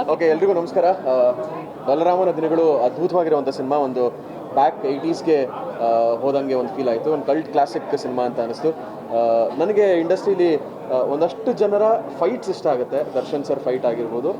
Okay, ಎಲ್ರಿಗೂ ನಮಸ್ಕಾರ. ಬಲರಾಮನ ದಿನಗಳು ಅದ್ಭುತವಾಗಿರುವಂಥ ಸಿನಿಮಾ. ಒಂದು ಬ್ಯಾಕ್ 80ಸ್ಗೆ ಹೋದಂಗೆ ಒಂದು ಫೀಲ್ ಆಯಿತು. ಒಂದು ಕಲ್ಟ್ ಕ್ಲಾಸಿಕ್ ಸಿನಿಮಾ ಅಂತ ಅನಿಸ್ತು ನನಗೆ. ಇಂಡಸ್ಟ್ರೀಲಿ ಒಂದಷ್ಟು ಜನರ ಫೈಟ್ಸ್ ಇಷ್ಟ ಆಗುತ್ತೆ. ದರ್ಶನ್ ಸರ್ ಫೈಟ್ ಆಗಿರ್ಬೋದು,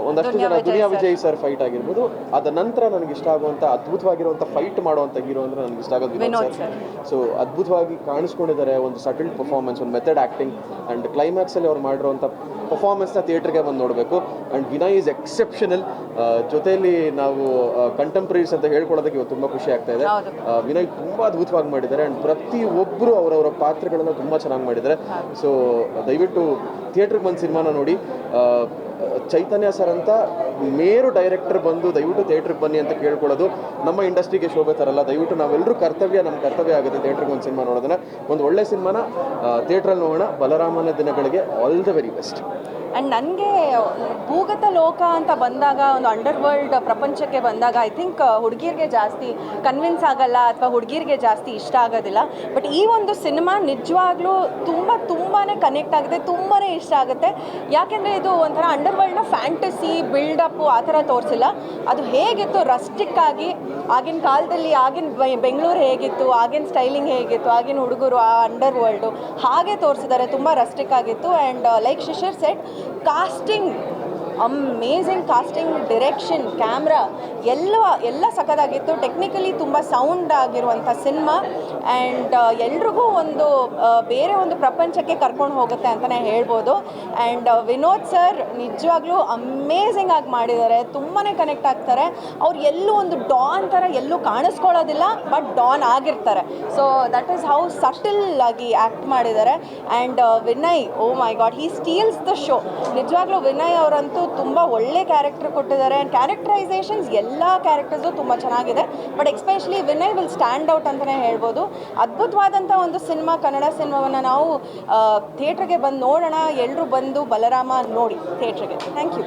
ಒಂದಷ್ಟು ಜನ ದುನಿಯಾ ವಿಜಯ್ ಸರ್ ಫೈಟ್ ಆಗಿರ್ಬೋದು. ಅದ ನಂತರ ನನಗೆ ಇಷ್ಟ ಆಗುವಂಥ ಅದ್ಭುತವಾಗಿರುವಂಥ ಫೈಟ್ ಮಾಡುವಂಥ ಹೀರೋ ಅಂದರೆ ನನಗೆ ಇಷ್ಟ ಆಗೋದು ವಿನೋದ್ ಸರ್. ಸೊ ಅದ್ಭುತವಾಗಿ ಕಾಣಿಸ್ಕೊಂಡಿದ್ದಾರೆ. ಒಂದು ಸಟಲ್ ಪರ್ಫಾರ್ಮೆನ್ಸ್, ಒಂದು ಮೆಥಡ್ ಆ್ಯಕ್ಟಿಂಗ್ ಆ್ಯಂಡ್ ಕ್ಲೈಮ್ಯಾಕ್ಸಲ್ಲಿ ಅವ್ರು ಮಾಡಿರೋಂಥ ಪರ್ಫಾರ್ಮೆನ್ಸ್ನ ಥಿಯೇಟ್ರಿಗೆ ಬಂದು ನೋಡಬೇಕು. And Vinay is exceptional. ಜೊತೆಯಲ್ಲಿ ನಾವು ಕಂಟೆಂಪ್ರರೀಸ್ ಅಂತ ಹೇಳ್ಕೊಳ್ಳೋದಕ್ಕೆ ಇವತ್ತು ತುಂಬ ಖುಷಿ ಆಗ್ತಾ ಇದೆ. ವಿನಯ್ ತುಂಬ ಅದ್ಭುತವಾಗಿ ಮಾಡಿದ್ದಾರೆ. ಆ್ಯಂಡ್ ಪ್ರತಿಯೊಬ್ಬರು ಅವರವರ ಪಾತ್ರಗಳನ್ನು ತುಂಬ ಚೆನ್ನಾಗಿ ಮಾಡಿದ್ದಾರೆ. ಸೊ ದಯವಿಟ್ಟು ಥಿಯೇಟ್ರಿಗೆ ಬಂದು ಸಿನಿಮಾನ ನೋಡಿ. ಚೈತನ್ಯ ಸರ್ ಅಂತ ಮೇರು ಡೈರೆಕ್ಟರ್ ಬಂದು ದಯವಿಟ್ಟು ಥಿಯೇಟ್ರಿಗೆ ಬನ್ನಿ ಅಂತ ಕೇಳ್ಕೊಳ್ಳೋದು ನಮ್ಮ ಇಂಡಸ್ಟ್ರಿಗೆ ಶೋಭೆ ತರಲ್ಲ. ದಯವಿಟ್ಟು ನಾವೆಲ್ಲರೂ ನಮ್ಮ ಕರ್ತವ್ಯ ಆಗುತ್ತೆ ಥಿಯೇಟ್ರಿಗೆ ಒಂದು ಸಿನಿಮಾ ನೋಡೋದನ್ನ. ಒಂದು ಒಳ್ಳೆ ಸಿನಿಮಾನ ಥಿಯೇಟ್ರಲ್ಲಿ ನೋಡೋಣ. ಬಲರಾಮನ ದಿನಗಳಿಗೆ all the very best. And ನನಗೆ ಭೂಗತ ಲೋಕ ಅಂತ ಬಂದಾಗ, ಒಂದು ಅಂಡರ್ ವರ್ಲ್ಡ್ ಪ್ರಪಂಚಕ್ಕೆ ಬಂದಾಗ ಐ ಥಿಂಕ್ ಹುಡುಗಿರಿಗೆ ಜಾಸ್ತಿ ಕನ್ವಿನ್ಸ್ ಆಗಲ್ಲ ಅಥವಾ ಹುಡುಗಿರಿಗೆ ಜಾಸ್ತಿ ಇಷ್ಟ ಆಗೋದಿಲ್ಲ. ಬಟ್ ಈ ಒಂದು ಸಿನಿಮಾ ನಿಜವಾಗ್ಲೂ ತುಂಬಾ ಕನೆಕ್ಟ್ ಆಗುತ್ತೆ, ತುಂಬಾ ಇಷ್ಟ ಆಗುತ್ತೆ. ಯಾಕೆಂದರೆ ಇದು ಒಂಥರ ಅಂಡರ್ ವರ್ಲ್ಡ್ನ ಫ್ಯಾಂಟಸಿ ಬಿಲ್ಡಪ್ಪು ಆ ಥರ ತೋರಿಸಿಲ್ಲ. ಅದು ಹೇಗಿತ್ತು ರಸ್ಟಿಕ್ ಆಗಿ, ಆಗಿನ ಕಾಲದಲ್ಲಿ ಆಗಿನ ಬೆಂಗಳೂರು ಹೇಗಿತ್ತು, ಆಗಿನ ಸ್ಟೈಲಿಂಗ್ ಹೇಗಿತ್ತು, ಆಗಿನ ಹುಡುಗರು ಆ ಅಂಡರ್ ವರ್ಲ್ಡು ಹಾಗೆ ತೋರಿಸಿದ್ದಾರೆ. ತುಂಬ ರಸ್ಟಿಕ್ ಆಗಿತ್ತು. And like Shishir set, casting amazing, casting, direction, camera ಎಲ್ಲ ಸಖತ್ತಾಗಿತ್ತು. ಟೆಕ್ನಿಕಲಿ ತುಂಬ ಸೌಂಡ್ ಆಗಿರುವಂಥ ಸಿನಿಮಾ. ಆ್ಯಂಡ್ ಎಲ್ರಿಗೂ ಒಂದು ಬೇರೆ ಒಂದು ಪ್ರಪಂಚಕ್ಕೆ ಕರ್ಕೊಂಡು ಹೋಗುತ್ತೆ ಅಂತಲೇ ಹೇಳ್ಬೋದು. ಆ್ಯಂಡ್ ವಿನೋದ್ ಸರ್ ನಿಜವಾಗ್ಲೂ ಅಮೇಝಿಂಗ್ ಆಗಿ ಮಾಡಿದ್ದಾರೆ. ತುಂಬಾ ಕನೆಕ್ಟ್ ಆಗ್ತಾರೆ. ಅವ್ರು ಎಲ್ಲೂ ಒಂದು ಡಾನ್ ಥರ ಎಲ್ಲೂ ಕಾಣಿಸ್ಕೊಳ್ಳೋದಿಲ್ಲ, ಬಟ್ ಡಾನ್ ಆಗಿರ್ತಾರೆ. So that is how subtle ಆಗಿ ಆ್ಯಕ್ಟ್ ಮಾಡಿದ್ದಾರೆ. And Vinay, oh my God, he steals the show. ನಿಜವಾಗ್ಲೂ ವಿನಯ್ ಅವರಂತೂ ತುಂಬ ಒಳ್ಳೆ ಕ್ಯಾರೆಕ್ಟರ್ ಕೊಟ್ಟಿದ್ದಾರೆ. ಆ್ಯಂಡ್ ಕ್ಯಾರೆಕ್ಟರೈಸೇಷನ್ಸ್ ಎಲ್ಲ ಕ್ಯಾರೆಕ್ಟರ್ಸು ತುಂಬ ಚೆನ್ನಾಗಿದೆ. But especially Vinay will stand out ಅಂತಲೇ ಹೇಳ್ಬೋದು. ಅದ್ಭುತವಾದಂಥ ಒಂದು ಸಿನಿಮಾ, ಕನ್ನಡ ಸಿನಿಮಾವನ್ನು ನಾವು ಥಿಯೇಟ್ರಿಗೆ ಬಂದು ನೋಡೋಣ. ಎಲ್ಲರೂ ಬಂದು ಬಲರಾಮ ನೋಡಿ ಥಿಯೇಟ್ರಿಗೆ. Thank you.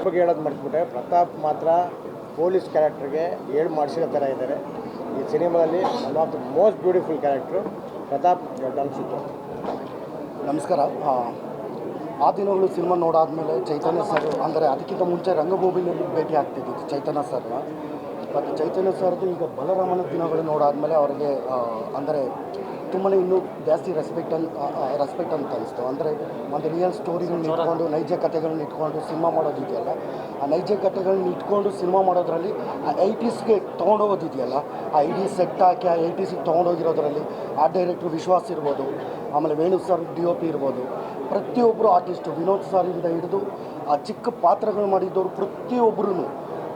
ಬಗ್ಗೆ ಹೇಳೋದು ಮರ್ತ್ಬಿಟ್ಟೆ, ಪ್ರತಾಪ್ ಮಾತ್ರ ಪೊಲೀಸ್ ಕ್ಯಾರೆಕ್ಟರ್ಗೆ ಹೇಳಿ ಮಾಡಿಸಿರೋ ಥರ ಇದ್ದಾರೆ ಈ ಸಿನಿಮಾದಲ್ಲಿ. One of the most beautiful character Pratap ಅನಿಸುತ್ತೆ. ನಮಸ್ಕಾರ. ಆ ದಿನಗಳು ಸಿನಿಮಾ ನೋಡಾದ್ಮೇಲೆ ಚೈತನ್ಯ ಸರ್, ಅಂದರೆ ಅದಕ್ಕಿಂತ ಮುಂಚೆ ರಂಗಭೂಮಿನಲ್ಲಿ ಭೇಟಿ ಆಗ್ತಿದ್ದಿತ್ತು ಚೈತನ್ಯ ಸರ್ನ. ಮತ್ತು ಚೈತನ್ಯ ಸರ್ದು ಈಗ ಬಲರಾಮನ ದಿನಗಳು ನೋಡಾದ್ಮೇಲೆ ಅವರಿಗೆ ಅಂದರೆ ತುಂಬಾ ಇನ್ನೂ ಜಾಸ್ತಿ ರೆಸ್ಪೆಕ್ಟ್ ಅಂತ ಅನಿಸ್ತು. ಅಂದರೆ ಒಂದು ರಿಯಲ್ ಸ್ಟೋರಿಗಳನ್ನ ಇಟ್ಕೊಂಡು, ನೈಜ ಕಥೆಗಳನ್ನ ಇಟ್ಕೊಂಡು ಸಿನಿಮಾ ಮಾಡೋದಿದೆಯಲ್ಲ, ಆ ನೈಜ ಕಥೆಗಳನ್ನ ಇಟ್ಕೊಂಡು ಸಿನಿಮಾ ಮಾಡೋದ್ರಲ್ಲಿ ಆ 80ಸ್ಗೆ ತೊಗೊಂಡೋಗೋದಿದೆಯಲ್ಲ, ಆ 80s ಸೆಟ್ ಹಾಕಿ ಆ 80ಸ್ಗೆ ತೊಗೊಂಡೋಗಿರೋದ್ರಲ್ಲಿ ಆ ಡೈರೆಕ್ಟ್ರು ವಿಶ್ವಾಸ್ ಇರ್ಬೋದು, ಆಮೇಲೆ ವೇಣು ಸರ್ DOP ಇರ್ಬೋದು, ಪ್ರತಿಯೊಬ್ಬರು ಆರ್ಟಿಸ್ಟು ವಿನೋದ್ ಸರಿಂದ ಹಿಡಿದು ಆ ಚಿಕ್ಕ ಪಾತ್ರಗಳು ಮಾಡಿದ್ದವರು ಪ್ರತಿಯೊಬ್ಬರೂ,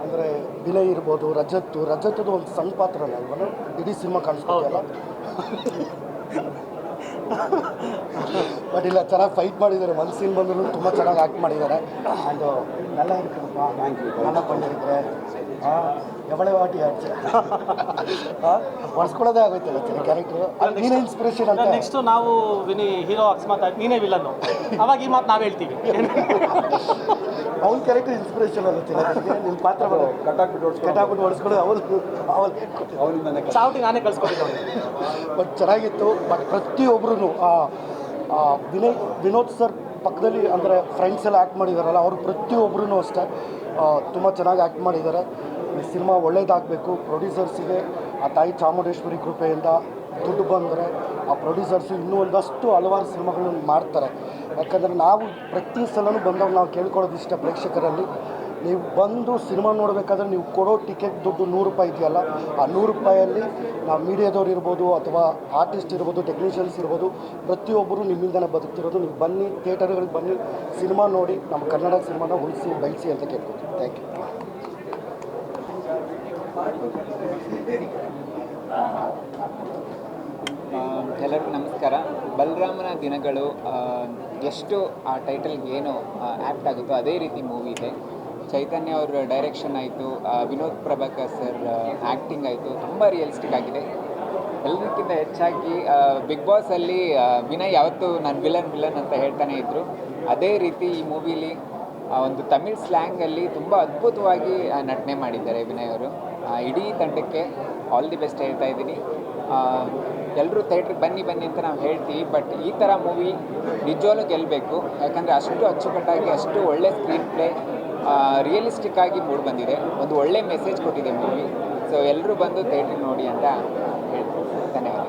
ಅಂದರೆ ವಿನಯ್ ಇರ್ಬೋದು, ರಜತ್ತದು ಒಂದು ಸಣ್ಣ ಪಾತ್ರನ ಅಲ್ವಲ್ಲ, ಇಡೀ ಸಿನಿಮಾ ಕಾಣಿಸ್ಕೊತಿಯಲ್ಲ. ಬಟ್ ಇಲ್ಲ, ಚೆನ್ನಾಗಿ ಫೈಟ್ ಮಾಡಿದ್ದಾರೆ. ಒಂದು ಸೀನ್ ಬಂದರೂ ತುಂಬ ಚೆನ್ನಾಗಿ ಆ್ಯಕ್ಟ್ ಮಾಡಿದ್ದಾರೆ. ಆ್ಯಂಡ್ ಎಲ್ಲ ಇರ್ತೀರಪ್ಪ, ನನ್ನ ಬಂದಿರಿದ್ರೆ ಎವಳೆ ವಾಟಿ ಆಚೆ ಒಡ್ಸ್ಕೊಳ್ಳೋದೇ ಆಗೋಯ್ತಲ್ಲ ಕ್ಯಾರೆಕ್ಟ್ರು. ನೀನೇ ಇನ್ಸ್ಪಿರೇಷನ್ ಅಂತ. ನೆಕ್ಸ್ಟು ನಾವು ಹೀರೋ ಅಕಸ್ಮಾತ್ ನೀನೇ ವಿಲನ್ನು, ಅವಾಗ ಈ ಮಾತು ನಾವು ಹೇಳ್ತೀವಿ. ಅವ್ನ ಕ್ಯಾರೆಕ್ಟರ್ ಇನ್ಸ್ಪಿರೇಷನ್ ಆಗುತ್ತೆ ನನಗೆ. ನಿಮ್ಮ ಪಾತ್ರ ಕಟಾಕ್ಬಿಟ್ಟು ಹೊಡ್ಸ್ಕೊಳ್ಳೋದು ಅವನಿಂದ ಚಾವಟಿ ನಾನೇ ಕಳ್ಸ್ಕೊಟ್ಟಿದ್ದೆ. ಬಟ್ ಚೆನ್ನಾಗಿತ್ತು. ಬಟ್ ಪ್ರತಿಯೊಬ್ಬರೂ ವಿನೋದ್ ಸರ್ ಪಕ್ಕದಲ್ಲಿ, ಅಂದರೆ ಫ್ರೆಂಡ್ಸ್ ಎಲ್ಲ ಆ್ಯಕ್ಟ್ ಮಾಡಿದಾರಲ್ಲ, ಅವರು ಪ್ರತಿಯೊಬ್ಬರೂ ಅಷ್ಟೇ ತುಂಬ ಚೆನ್ನಾಗಿ ಆ್ಯಕ್ಟ್ ಮಾಡಿದ್ದಾರೆ. ಈ ಸಿನಿಮಾ ಒಳ್ಳೇದಾಗಬೇಕು. ಪ್ರೊಡ್ಯೂಸರ್ಸಿಗೆ ಆ ತಾಯಿ ಚಾಮುಂಡೇಶ್ವರಿ ಕೃಪೆಯಿಂದ ದುಡ್ಡು ಬಂದರೆ ಆ ಪ್ರೊಡ್ಯೂಸರ್ಸು ಇನ್ನೂ ಒಂದಷ್ಟು ಹಲವಾರು ಸಿನಿಮಾಗಳನ್ನು ಮಾಡ್ತಾರೆ. ಯಾಕಂದರೆ ನಾವು ಪ್ರತಿ ಸಲನೂ ಬಂದಾಗ ನಾವು ಕೇಳ್ಕೊಳ್ಳೋದು ಇಷ್ಟ ಪ್ರೇಕ್ಷಕರಲ್ಲಿ, ನೀವು ಬಂದು ಸಿನಿಮಾ ನೋಡಬೇಕಾದ್ರೆ ನೀವು ಕೊಡೋ ಟಿಕೆಟ್ ದುಡ್ಡು 100 ರೂಪಾಯಿ ಇದೆಯಲ್ಲ, ಆ 100 ರೂಪಾಯಲ್ಲಿ ನಾವು ಮೀಡಿಯಾದವ್ರು ಇರ್ಬೋದು, ಅಥವಾ ಆರ್ಟಿಸ್ಟ್ ಇರ್ಬೋದು, ಟೆಕ್ನಿಷಿಯನ್ಸ್ ಇರ್ಬೋದು, ಪ್ರತಿಯೊಬ್ಬರು ನಿಮ್ಮಿಂದನೇ ಬದುಕ್ತಿರೋದು. ನೀವು ಬನ್ನಿ, ಥಿಯೇಟರ್ಗಳಿಗೆ ಬನ್ನಿ, ಸಿನಿಮಾ ನೋಡಿ, ನಮ್ಮ ಕನ್ನಡ ಸಿನಿಮಾನ ಉಳಿಸಿ ಬೆಳೆಸಿ ಅಂತ ಕೇಳ್ಕೊತೀವಿ. Thank you. ಎಲ್ಲರಿಗೂ ನಮಸ್ಕಾರ. ಬಲರಾಮನ ದಿನಗಳು ಎಷ್ಟು ಆ ಟೈಟಲ್ಗೆ ಏನು ಆ್ಯಕ್ಟ್ ಆಗುತ್ತೋ ಅದೇ ರೀತಿ ಮೂವಿ ಇದೆ. ಚೈತನ್ಯ ಅವ್ರ ಡೈರೆಕ್ಷನ್ ಆಯಿತು, ವಿನೋದ್ ಪ್ರಭಾಕರ್ ಸರ್ ಆ್ಯಕ್ಟಿಂಗ್ ಆಯಿತು, ತುಂಬ ರಿಯಲಿಸ್ಟಿಕ್ ಆಗಿದೆ. ಎಲ್ಲದಕ್ಕಿಂತ ಹೆಚ್ಚಾಗಿ ಬಿಗ್ ಬಾಸಲ್ಲಿ ವಿನಯ್ ಯಾವತ್ತೂ ನಾನು ವಿಲನ್ ಅಂತ ಹೇಳ್ತಾನೆ ಇದ್ದರು. ಅದೇ ರೀತಿ ಈ ಮೂವಿಲಿ ಒಂದು ತಮಿಳ್ ಸ್ಲ್ಯಾಂಗಲ್ಲಿ ತುಂಬ ಅದ್ಭುತವಾಗಿ ನಟನೆ ಮಾಡಿದ್ದಾರೆ ವಿನಯ್ ಅವರು. ಇಡೀ ತಂಡಕ್ಕೆ ಆಲ್ ದಿ ಬೆಸ್ಟ್ ಹೇಳ್ತಾ ಇದ್ದೀನಿ. ಎಲ್ಲರೂ ಥಿಯೇಟ್ರಿಗೆ ಬನ್ನಿ ಬನ್ನಿ ಅಂತ ನಾವು ಹೇಳ್ತೀವಿ, ಬಟ್ ಈ ಥರ ಮೂವಿ ನಿಜವಾಗ್ಲೂ ಗೆಲ್ಲಬೇಕು. ಯಾಕಂದರೆ ಅಷ್ಟು ಅಚ್ಚುಕಟ್ಟಾಗಿ, ಅಷ್ಟು ಒಳ್ಳೆ ಸ್ಕ್ರೀನ್ ಪ್ಲೇ, ರಿಯಲಿಸ್ಟಿಕ್ ಆಗಿ ಮೂಡಿ ಬಂದಿದೆ. ಒಂದು ಒಳ್ಳೆ ಮೆಸೇಜ್ ಕೊಟ್ಟಿದೆ ಮೂವಿ. ಸೊ ಎಲ್ಲರೂ ಬಂದು ಥಿಯೇಟ್ರಿಗೆ ನೋಡಿ ಅಂತ ಹೇಳ್ತೀನಿ. ಧನ್ಯವಾದ.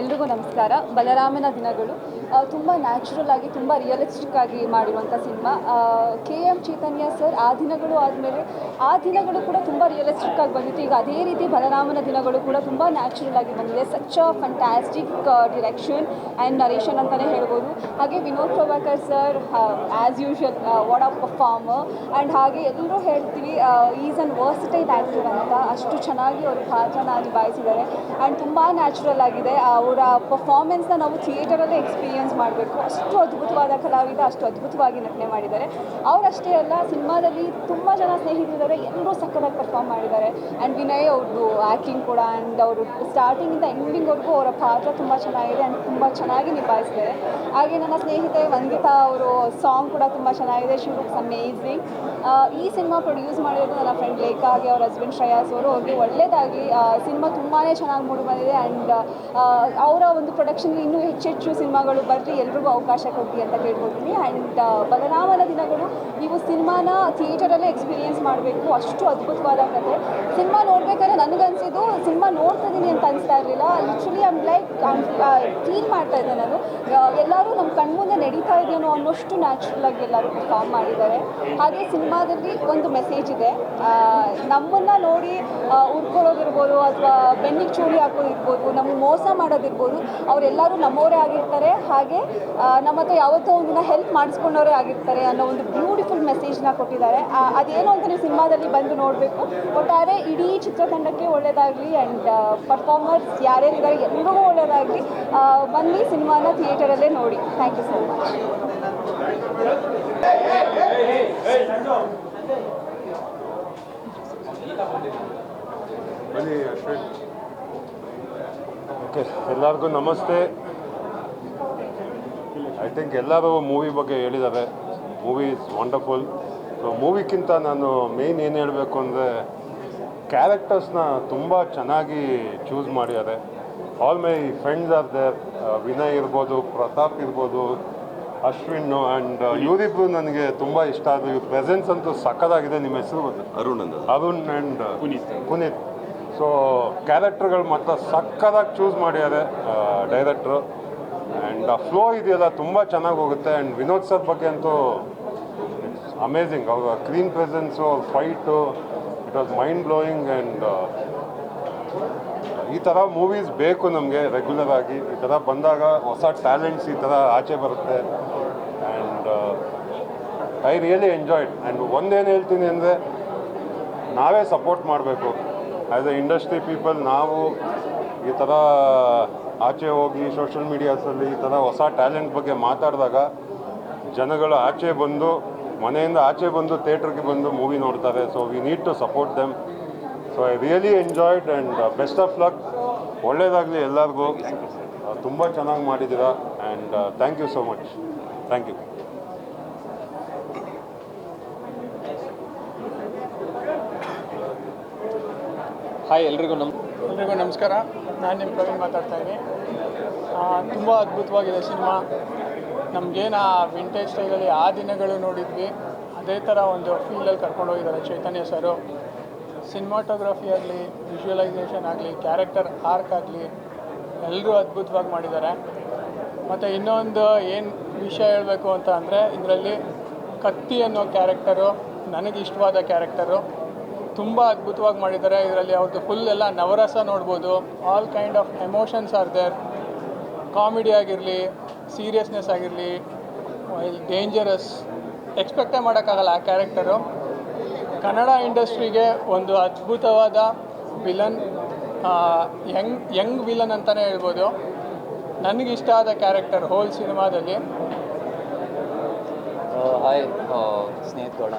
ಎಲ್ರಿಗೂ ನಮಸ್ಕಾರ. ಬಲರಾಮನ ದಿನಗಳು ತುಂಬ ನ್ಯಾಚುರಲ್ ಆಗಿ, ತುಂಬ ರಿಯಲಿಸ್ಟಿಕ್ ಆಗಿ ಮಾಡಿರುವಂಥ ಸಿನಿಮಾ. KM ಚೈತನ್ಯ ಸರ್ ಆ ದಿನಗಳು ಆದಮೇಲೆ ಆ ದಿನಗಳು ಕೂಡ ತುಂಬ ರಿಯಲಿಸ್ಟಿಕ್ ಆಗಿ ಬಂದಿತ್ತು. ಈಗ ಅದೇ ರೀತಿ ಬಲರಾಮನ ದಿನಗಳು ಕೂಡ ತುಂಬ ನ್ಯಾಚುರಲ್ ಆಗಿ ಬಂದಿದೆ. Such a ಫಂಟ್ಯಾಸ್ಟಿಕ್ direction and narration ಅಂತಲೇ ಹೇಳ್ಬೋದು. ಹಾಗೆ Vinod Prabhakar sir as usual what of performer. And ಹಾಗೆ ಎಲ್ಲರೂ ಹೇಳ್ತೀವಿ ಈಸ್ ಅನ್ ವರ್ಸಟೈಲ್ ಆ್ಯಕ್ಟರ್ ಅಂತ. ಅಷ್ಟು ಚೆನ್ನಾಗಿ ಅವರು ಪಾತ್ರನ ನಿಭಾಯಿಸಿದ್ದಾರೆ ಆ್ಯಂಡ್ ತುಂಬ ನ್ಯಾಚುರಲ್ ಆಗಿದೆ. ಅವರ ಪರ್ಫಾರ್ಮೆನ್ಸ್ನ ನಾವು ಥಿಯೇಟರಲ್ಲೇ ಎಕ್ಸ್ಪೀರಿಯನ್ಸ್ ಮಾಡಬೇಕು. ಅಷ್ಟು ಅದ್ಭುತವಾದ ಕಲಾವಿದ, ಅಷ್ಟು ಅದ್ಭುತವಾಗಿ ನಟನೆ ಮಾಡಿದ್ದಾರೆ. ಅವರಷ್ಟೇ ಅಲ್ಲ, ಸಿನಿಮಾದಲ್ಲಿ ತುಂಬ ಜನ ಸ್ನೇಹಿತರಿದ್ದಾರೆ, ಎಲ್ಲರೂ ಸಕ್ಕತ್ತಾಗಿ ಪರ್ಫಾರ್ಮ್ ಮಾಡಿದ್ದಾರೆ. ಆ್ಯಂಡ್ ವಿನಯ್ ಅವ್ರದ್ದು ಆ್ಯಕ್ಟಿಂಗ್ ಕೂಡ, ಆ್ಯಂಡ್ ಅವರು ಸ್ಟಾರ್ಟಿಂಗಿಂದ ಎಂಡಿಂಗ್ವರೆಗೂ ಅವರ ಪಾತ್ರ ತುಂಬ ಚೆನ್ನಾಗಿದೆ ಆ್ಯಂಡ್ ತುಂಬ ಚೆನ್ನಾಗಿ ನಿಭಾಯಿಸಿದ್ದಾರೆ. ಹಾಗೆ ನನ್ನ ಸ್ನೇಹಿತೆ ವಂದಿತಾ ಅವರು ಸಾಂಗ್ ಕೂಡ ತುಂಬ ಚೆನ್ನಾಗಿದೆ. She looks amazing. ಈ ಸಿನಿಮಾ ಪ್ರೊಡ್ಯೂಸ್ ಮಾಡಿರೋದು ನನ್ನ ಫ್ರೆಂಡ್ ಲೇಖಾ, ಹಾಗೆ ಅವ್ರ ಹಸ್ಬೆಂಡ್ ಶ್ರೇಯಾಸ್ ಅವರು. ಅವ್ರಿಗೆ ಒಳ್ಳೆಯದಾಗಲಿ. ಸಿನಿಮಾ ತುಂಬಾ ಚೆನ್ನಾಗಿ ಮೂಡಿ ಬಂದಿದೆ ಆ್ಯಂಡ್ ಅವರ ಒಂದು ಪ್ರೊಡಕ್ಷನ್ಗೆ ಇನ್ನೂ ಹೆಚ್ಚೆಚ್ಚು ಸಿನಿಮಾಗಳು ಬರಲಿ, ಎಲ್ರಿಗೂ ಅವಕಾಶ ಕೊಡಿ ಅಂತ ಕೇಳ್ಕೊಳ್ತೀನಿ. ಆ್ಯಂಡ್ ಬಲರಾಮನ ದಿನಗಳು ನೀವು ಸಿನಿಮಾನ ಥಿಯೇಟರಲ್ಲೇ ಎಕ್ಸ್ಪೀರಿಯೆನ್ಸ್ ಮಾಡಬೇಕು. ಅಷ್ಟು ಅದ್ಭುತವಾದ ಕಥೆ. ಸಿನಿಮಾ ನೋಡಬೇಕಾದ್ರೆ ನನಗನ್ಸಿದ್ದು ಸಿನಿಮಾ ನೋಡ್ತಾ ಇದ್ದೀನಿ ಅಂತ ಅನಿಸ್ತಾ ಇರಲಿಲ್ಲ. ಲಿಟ್ರಲಿ ಫೀಲ್ ಮಾಡ್ತಾ ಇದ್ದೆ ನಾನು. ಎಲ್ಲರೂ ನಮ್ಮ ಕಣ್ಮುಂದೆ ನಡೀತಾ ಇದೆಯೋ ಅನ್ನೋಷ್ಟು ನ್ಯಾಚುರಲ್ ಆಗಿ ಎಲ್ಲರೂ ಪರ್ಫಾರ್ಮ್ ಮಾಡಿದ್ದಾರೆ. ಹಾಗೆ ಸಿನಿಮಾದಲ್ಲಿ ಒಂದು ಮೆಸೇಜ್ ಇದೆ. ನಮ್ಮನ್ನು ನೋಡಿ ಉರ್ಕೊಳ್ಳೋದಿರ್ಬೋದು ಅಥವಾ ಬೆನ್ನಿಗೆ ಚೂರಿ ಹಾಕೋದಿರ್ಬೋದು, ನಮಗೆ ಮೋಸ ಮಾಡೋದಿರ್ಬೋದು, ಅವರೆಲ್ಲರೂ ನಮ್ಮವರೇ ಆಗಿರ್ತಾರೆ. ಹಾಗೆ ನಮ್ಮ ಹತ್ರ ಯಾವತ್ತೋ ಒಂದಿನ ಹೆಲ್ಪ್ ಮಾಡಿಸ್ಕೊಂಡವರೇ ಆಗಿರ್ತಾರೆ ಅನ್ನೋ ಒಂದು ಬ್ಯೂಟಿಫುಲ್ ಮೆಸೇಜ್ನ ಕೊಟ್ಟಿದ್ದಾರೆ. ಅದೇನು ಅಂತ ನೀವು ಸಿನಿಮಾದಲ್ಲಿ ಬಂದು ನೋಡಬೇಕು. ಒಟ್ಟಾರೆ ಇಡೀ ಚಿತ್ರತಂಡಕ್ಕೆ ಒಳ್ಳೆಯದಾಗಲಿ ಆ್ಯಂಡ್ ಪರ್ಫಾರ್ಮರ್ಸ್ ಯಾರ್ಯಾರಿದ್ದಾರೆ ಎಲ್ರಿಗೂ ಒಳ್ಳೆಯದಾಗಲಿ. ಬನ್ನಿ ಸಿನಿಮಾನ ಥಿಯೇಟರಲ್ಲೇ ನೋಡಿ. Thank you so much. Okay, ಎಲ್ಲರಿಗೂ ನಮಸ್ತೆ. ಐ ಥಿಂಕ್ ಎಲ್ಲರೂ ಮೂವಿ ಬಗ್ಗೆ ಹೇಳಿದ್ದಾರೆ. Movie is wonderful. ಸೊ ಮೂವಿಗಿಂತ ನಾನು ಮೇಯ್ನ್ ಏನು ಹೇಳಬೇಕು ಅಂದರೆ, ಕ್ಯಾರೆಕ್ಟರ್ಸ್ನ ತುಂಬ ಚೆನ್ನಾಗಿ ಚೂಸ್ ಮಾಡಿದ್ದಾರೆ. All my friends are there. Vinay ಇರ್ಬೋದು, ಪ್ರತಾಪ್ ಇರ್ಬೋದು, ಅಶ್ವಿನ್ ಆ್ಯಂಡ್ ಇವರಿಬ್ಬರು ನನಗೆ ತುಂಬ ಇಷ್ಟ ಆದರು. ಇವ್ರ ಪ್ರೆಸೆನ್ಸ್ ಅಂತೂ ಸಕ್ಕತ್ತಾಗಿದೆ. ನಿಮ್ಮ ಹೆಸರು ಗೊತ್ತು? ಅರುಣ್ ಆ್ಯಂಡ್ ಪುನೀತ್. ಸೊ ಕ್ಯಾರೆಕ್ಟರ್ಗಳು ಮಾತ್ರ ಸಕ್ಕತ್ತಾಗಿ ಚೂಸ್ ಮಾಡಿದ್ದಾರೆ ಡೈರೆಕ್ಟ್ರು. ಆ್ಯಂಡ್ ಆ ಫ್ಲೋ ಇದೆಯಲ್ಲ ತುಂಬ ಚೆನ್ನಾಗಿ ಹೋಗುತ್ತೆ. ಆ್ಯಂಡ್ ವಿನೋದ್ ಸರ್ ಬಗ್ಗೆ ಅಂತೂ ಇಟ್ಸ್ ಅಮೇಝಿಂಗ್. ಅವ್ರ ಸ್ಕ್ರೀನ್ ಪ್ರೆಸೆನ್ಸು, ಅವ್ರ fight, it was mind blowing. And ಈ ಥರ ಮೂವೀಸ್ ಬೇಕು ನಮಗೆ ರೆಗ್ಯುಲರ್ ಆಗಿ. ಈ ಥರ ಬಂದಾಗ ಹೊಸ ಟ್ಯಾಲೆಂಟ್ಸ್ ಈ ಥರ ಆಚೆ ಬರುತ್ತೆ. And I really enjoyed. And ಒಂದೇನು ಹೇಳ್ತೀನಿ ಅಂದರೆ, ನಾವೇ ಸಪೋರ್ಟ್ ಮಾಡಬೇಕು ಆ್ಯಸ್ ಎ ಇಂಡಸ್ಟ್ರಿ ಪೀಪಲ್. ನಾವು ಈ ಥರ ಆಚೆ ಹೋಗಿ ಸೋಷಿಯಲ್ ಮೀಡಿಯಾಸಲ್ಲಿ ಈ ಥರ ಹೊಸ ಟ್ಯಾಲೆಂಟ್ ಬಗ್ಗೆ ಮಾತಾಡಿದಾಗ ಜನಗಳು ಆಚೆ ಬಂದು, ಮನೆಯಿಂದ ಆಚೆ ಬಂದು ಥಿಯೇಟ್ರಿಗೆ ಬಂದು ಮೂವಿ ನೋಡ್ತಾರೆ. So we need to support them. So I really enjoyed and best of luck. ಒಳ್ಳೆಯದಾಗಲಿ ಎಲ್ಲರಿಗೂ. ತುಂಬ ಚೆನ್ನಾಗಿ ಮಾಡಿದ್ದೀರಾ and thank you so much. Thank you. Hi, ಎಲ್ರಿಗೂ ನಮಸ್ಕಾರ. ನಾನು ನಿಮ್ಮ ಪ್ರವೀಣ್ ಮಾತಾಡ್ತಾ ಇದ್ದೀನಿ. ತುಂಬ ಅದ್ಭುತವಾಗಿದೆ ಸಿನಿಮಾ. ನಮಗೇನು ಆ ವಿಂಟೇಜ್ ಸ್ಟೈಲಲ್ಲಿ ಆ ದಿನಗಳು ನೋಡಿದ್ವಿ, ಅದೇ ಥರ ಒಂದು ಫೀಲಲ್ಲಿ ಕರ್ಕೊಂಡೋಗಿದ್ದಾರೆ ಚೈತನ್ಯ ಸರು. ಸಿನಿಮಾಟೋಗ್ರಫಿ ಆಗಲಿ, ವಿಜುವಲೈಸೇಷನ್ ಆಗಲಿ, ಕ್ಯಾರೆಕ್ಟರ್ ಆರ್ಕ್ ಆಗಲಿ, ಎಲ್ಲರೂ ಅದ್ಭುತವಾಗಿ ಮಾಡಿದ್ದಾರೆ. ಮತ್ತು ಇನ್ನೊಂದು ಏನು ವಿಷಯ ಹೇಳಬೇಕು ಅಂತ ಅಂದರೆ, ಇದರಲ್ಲಿ ಕತ್ತಿ ಅನ್ನೋ ಕ್ಯಾರೆಕ್ಟರು ನನಗೆ ಇಷ್ಟವಾದ ಕ್ಯಾರೆಕ್ಟರು. ತುಂಬ ಅದ್ಭುತವಾಗಿ ಮಾಡಿದ್ದಾರೆ. ಇದರಲ್ಲಿ ಅವ್ರದ್ದು ಫುಲ್ ಎಲ್ಲ ನವರಸ ನೋಡ್ಬೋದು. All kind of emotions are there. Comedy ಆಗಿರಲಿ, ಸೀರಿಯಸ್ನೆಸ್ ಆಗಿರಲಿ, ಡೇಂಜರಸ್, ಎಕ್ಸ್ಪೆಕ್ಟೇ ಮಾಡೋಕ್ಕಾಗಲ್ಲ ಆ ಕ್ಯಾರೆಕ್ಟರು. ಕನ್ನಡ ಇಂಡಸ್ಟ್ರಿಗೆ ಒಂದು ಅದ್ಭುತವಾದ ವಿಲನ್, ಯಂಗ್ ವಿಲನ್ ಅಂತಲೇ ಹೇಳ್ಬೋದು. ನನಗಿಷ್ಟ ಆದ ಕ್ಯಾರೆಕ್ಟರ್ ಹೋಲ್ ಸಿನಿಮಾದಲ್ಲಿ. ಹಾಯ್ ಸ್ನೇಹಿತಗೌಡ,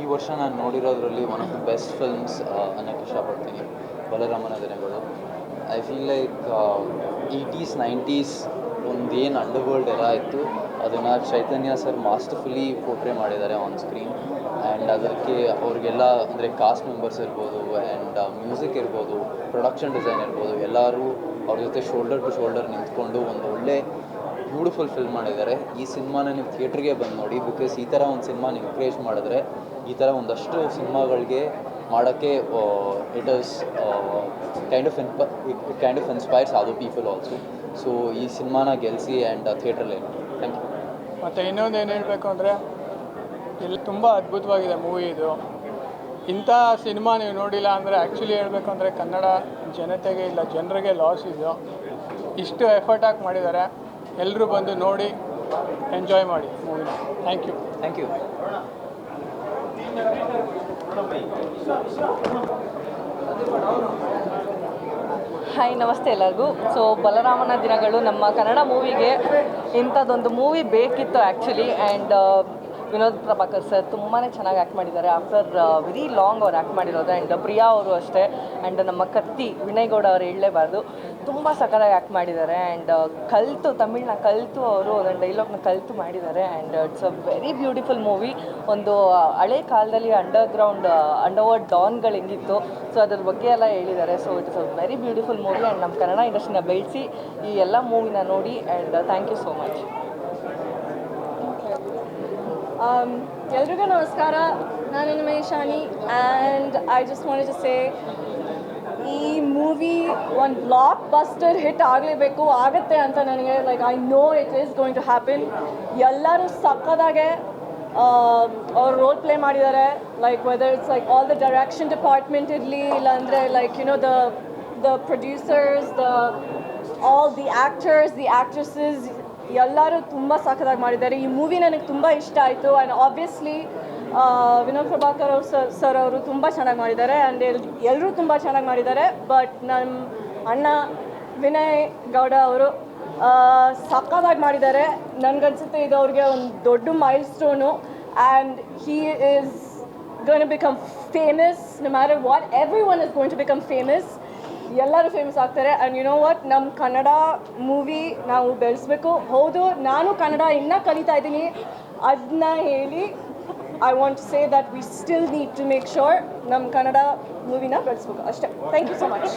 ಈ ವರ್ಷ ನಾನು ನೋಡಿರೋದ್ರಲ್ಲಿ one of the best films ಅನ್ನೋಕ್ಕೆ ಇಷ್ಟಪಡ್ತೀನಿ ಬಲರಾಮನ ದಿನಗಳು. I feel like 80s 90s ಒಂದು ಏನು ಅಂಡರ್ವರ್ಲ್ಡ್ ಎಲ್ಲ ಇತ್ತು ಅದನ್ನು ಚೈತನ್ಯ ಸರ್ ಮಾಸ್ಟರ್ಫುಲಿ ಪೋರ್ಟ್ರೇ ಮಾಡಿದ್ದಾರೆ ಆನ್ ಸ್ಕ್ರೀನ್. ಆ್ಯಂಡ್ ಅದಕ್ಕೆ ಅವ್ರಿಗೆಲ್ಲ ಅಂದರೆ ಕಾಸ್ಟ್ ಮೆಂಬರ್ಸ್ ಇರ್ಬೋದು ಆ್ಯಂಡ್ ಮ್ಯೂಸಿಕ್ ಇರ್ಬೋದು, ಪ್ರೊಡಕ್ಷನ್ ಡಿಸೈನ್ ಇರ್ಬೋದು, ಎಲ್ಲರೂ ಅವ್ರ ಜೊತೆ ಶೋಲ್ಡರ್ ಟು ಶೋಲ್ಡರ್ ನಿಂತ್ಕೊಂಡು ಒಂದು ಒಳ್ಳೆ ಬ್ಯೂಟಿಫುಲ್ ಫಿಲ್ಮ್ ಮಾಡಿದ್ದಾರೆ. ಈ ಸಿನಿಮಾನ ನೀವು ಥಿಯೇಟ್ರಿಗೆ ಬಂದು ನೋಡಿ, ಬಿಕಾಸ್ ಈ ಥರ ಒಂದು ಸಿನಿಮಾ ನೀವು ಎಂಕರೇಜ್ ಮಾಡಿದ್ರೆ ಈ ಥರ ಒಂದಷ್ಟು ಸಿನಿಮಾಗಳಿಗೆ ಮಾಡೋಕ್ಕೆ it kind of inspires other people also. So ಈ ಸಿನಿಮಾನ ಗೆಲ್ಲಿಸಿ ಆ್ಯಂಡ್ ಥಿಯೇಟ್ರಲ್ಲಿ. Thank you. ಮತ್ತು ಇನ್ನೊಂದು ಏನು ಹೇಳಬೇಕು ಅಂದರೆ ಇಲ್ಲಿ ತುಂಬ ಅದ್ಭುತವಾಗಿದೆ ಮೂವಿ ಇದು. ಇಂಥ ಸಿನಿಮಾ ನೀವು ನೋಡಿಲ್ಲ ಅಂದರೆ ಆ್ಯಕ್ಚುಲಿ ಹೇಳಬೇಕು ಅಂದರೆ ಕನ್ನಡ ಜನತೆಗೆ ಇಲ್ಲ ಜನರಿಗೆ ಲಾಸ್ ಇದು. ಇಷ್ಟು ಎಫರ್ಟ್ ಹಾಕಿ ಮಾಡಿದ್ದಾರೆ. ಎಲ್ಲರೂ ಬಂದು ನೋಡಿ ಎಂಜಾಯ್ ಮಾಡಿ ಮೂವಿನ. Thank you. Thank you. Hi, ನಮಸ್ತೆ ಎಲ್ಲರಿಗೂ. ಸೊ ಬಲರಾಮನ ದಿನಗಳು ನಮ್ಮ ಕನ್ನಡ ಮೂವಿಗೆ ಇಂಥದ್ದೊಂದು ಮೂವಿ ಬೇಕಿತ್ತು actually. And Vinod Prabhakar sir ತುಂಬಾ ಚೆನ್ನಾಗಿ ಆ್ಯಕ್ಟ್ ಮಾಡಿದ್ದಾರೆ. ಆಫ್ಟರ್ ವೆರಿ ಲಾಂಗ್ ಅವ್ರು ಆ್ಯಕ್ಟ್ ಮಾಡಿರೋದು. ಆ್ಯಂಡ್ ಪ್ರಿಯಾ ಅವರು ಅಷ್ಟೇ. ಆ್ಯಂಡ್ ನಮ್ಮ ಕತ್ತಿ ವಿನಯ್ ಗೌಡ ಅವರು ಹೇಳಲೇಬಾರ್ದು, ತುಂಬ ಸಕ್ಕತ್ತಾಗಿ ಆ್ಯಕ್ಟ್ ಮಾಡಿದ್ದಾರೆ. ಆ್ಯಂಡ್ ತಮಿಳ್ನ ಕಲಿತು ಅವರು ಒಂದೊಂದು ಡೈಲಾಗ್ನ ಕಲಿತು ಮಾಡಿದ್ದಾರೆ. And it's a very beautiful movie. ಒಂದು ಹಳೆ ಕಾಲದಲ್ಲಿ ಅಂಡರ್ವರ್ಲ್ಡ್ ಡಾನ್ಗಳು ಹೆಂಗಿತ್ತು, ಸೊ ಅದ್ರ ಬಗ್ಗೆ ಎಲ್ಲ ಹೇಳಿದ್ದಾರೆ. So it's a very beautiful movie. And ನಮ್ಮ ಕನ್ನಡ ಇಂಡಸ್ಟ್ರಿನ ಬೆಳೆಸಿ ಈ ಎಲ್ಲ ಮೂವಿನ ನೋಡಿ. And thank you so much. ಎಲ್ರಿಗೂ ನಮಸ್ಕಾರ. ನಾನು ನಿಮ್ಮ Shani. And I just wanted to say, ಈ ಮೂವಿ ಒಂದು ಬ್ಲಾಕ್ ಬಸ್ಟರ್ ಹಿಟ್ ಆಗಲೇಬೇಕು, ಆಗುತ್ತೆ ಅಂತ ನನಗೆ I know it is going to happen. ಎಲ್ಲರೂ ಸಕ್ಕದಾಗೆ ಅವ್ರು ರೋಲ್ ಪ್ಲೇ ಮಾಡಿದ್ದಾರೆ. Whether it's all the direction department ಇರಲಿ, ಇಲ್ಲಾಂದರೆ the producers, all the actors, the actresses, ಎಲ್ಲರೂ ತುಂಬ ಸಖತ್ತಾಗಿ ಮಾಡಿದ್ದಾರೆ. ಈ ಮೂವಿ ನನಗೆ ತುಂಬ ಇಷ್ಟ ಆಯಿತು. And obviously Vinod Prabhakar sir ಅವರು ತುಂಬ ಚೆನ್ನಾಗಿ ಮಾಡಿದ್ದಾರೆ. ಆ್ಯಂಡ್ ಎಲ್ಲರೂ ತುಂಬ ಚೆನ್ನಾಗಿ ಮಾಡಿದ್ದಾರೆ. ಬಟ್ ನಮ್ಮ ಅಣ್ಣ ವಿನಯ್ ಗೌಡ ಅವರು ಸಖತ್ತಾಗಿ ಮಾಡಿದ್ದಾರೆ. ನನಗನ್ಸುತ್ತೆ ಇದು ಅವ್ರಿಗೆ ಒಂದು ದೊಡ್ಡ milestone. And he is going to become famous. No matter what, every one is going to become famous. ಎಲ್ಲರೂ ಫೇಮಸ್ ಆಗ್ತಾರೆ. ಆ್ಯಂಡ್ ಯು ನೋ ವಾಟ್, ನಮ್ಮ ಕನ್ನಡ ಮೂವಿ ನಾವು ಬೆಳೆಸ್ಬೇಕು. ಹೌದು, ನಾನು ಕನ್ನಡ ಇನ್ನೂ ಕಲಿತಾ ಇದ್ದೀನಿ. ಅದನ್ನ ಹೇಳಿ I want to say that we still need to make sure ನಮ್ಮ ಕನ್ನಡ ಮೂವಿನ ಬೆಳೆಸ್ಬೇಕು ಅಷ್ಟೇ. Thank you so much.